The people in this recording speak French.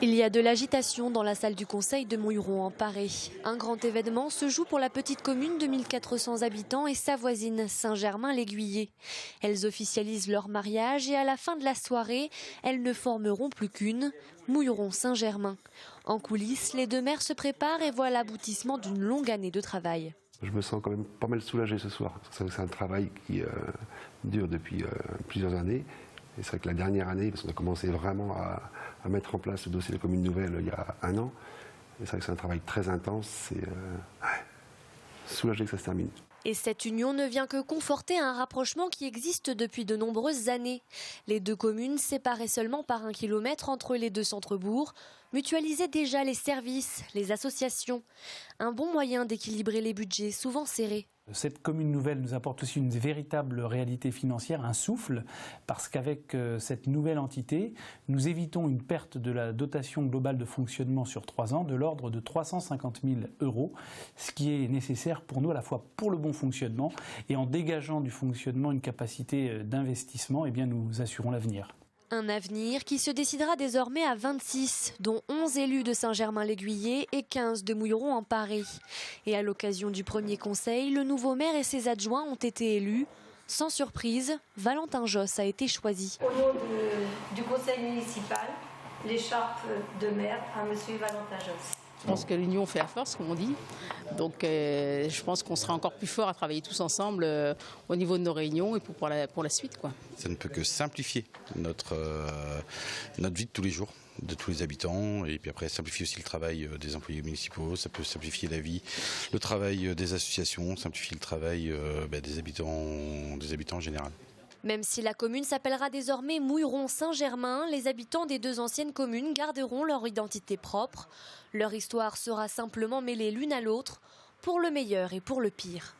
Il y a de l'agitation dans la salle du conseil de Mouilleron en Paré. Un grand événement se joue pour la petite commune de 1400 habitants et sa voisine Saint-Germain-l'Aiguillé. Elles officialisent leur mariage et à la fin de la soirée, elles ne formeront plus qu'une, Mouilleron-Saint-Germain. En coulisses, les deux maires se préparent et voient l'aboutissement d'une longue année de travail. Je me sens quand même pas mal soulagé ce soir. C'est un travail qui dure depuis plusieurs années. Et c'est vrai que la dernière année, parce qu'on a commencé vraiment à mettre en place le dossier de la commune nouvelle il y a un an, et c'est vrai que c'est un travail très intense, c'est soulagé que ça se termine. Et cette union ne vient que conforter un rapprochement qui existe depuis de nombreuses années. Les deux communes, séparées seulement par 1 kilomètre entre les deux centres-bourgs, mutualisaient déjà les services, les associations. Un bon moyen d'équilibrer les budgets souvent serrés. Cette commune nouvelle nous apporte aussi une véritable réalité financière, un souffle, parce qu'avec cette nouvelle entité, nous évitons une perte de la dotation globale de fonctionnement sur 3 ans de l'ordre de 350 000 €, ce qui est nécessaire pour nous à la fois pour le bon fonctionnement et en dégageant du fonctionnement une capacité d'investissement, eh bien nous assurons l'avenir. Un avenir qui se décidera désormais à 26, dont 11 élus de Saint-Germain-l'Aiguillé et 15 de Mouilleron en Paré. Et à l'occasion du premier conseil, le nouveau maire et ses adjoints ont été élus. Sans surprise, Valentin Josse a été choisi. Au nom du conseil municipal, l'écharpe de maire à M. Valentin Josse. Je pense que l'union fait la force, comme on dit. Donc je pense qu'on sera encore plus fort à travailler tous ensemble au niveau de nos réunions et pour la suite, quoi. Ça ne peut que simplifier notre vie de tous les jours, de tous les habitants, et puis après simplifier aussi le travail des employés municipaux, ça peut simplifier la vie, le travail des associations, simplifier le travail des habitants en général. Même si la commune s'appellera désormais Mouilleron-Saint-Germain, les habitants des deux anciennes communes garderont leur identité propre. Leur histoire sera simplement mêlée l'une à l'autre, pour le meilleur et pour le pire.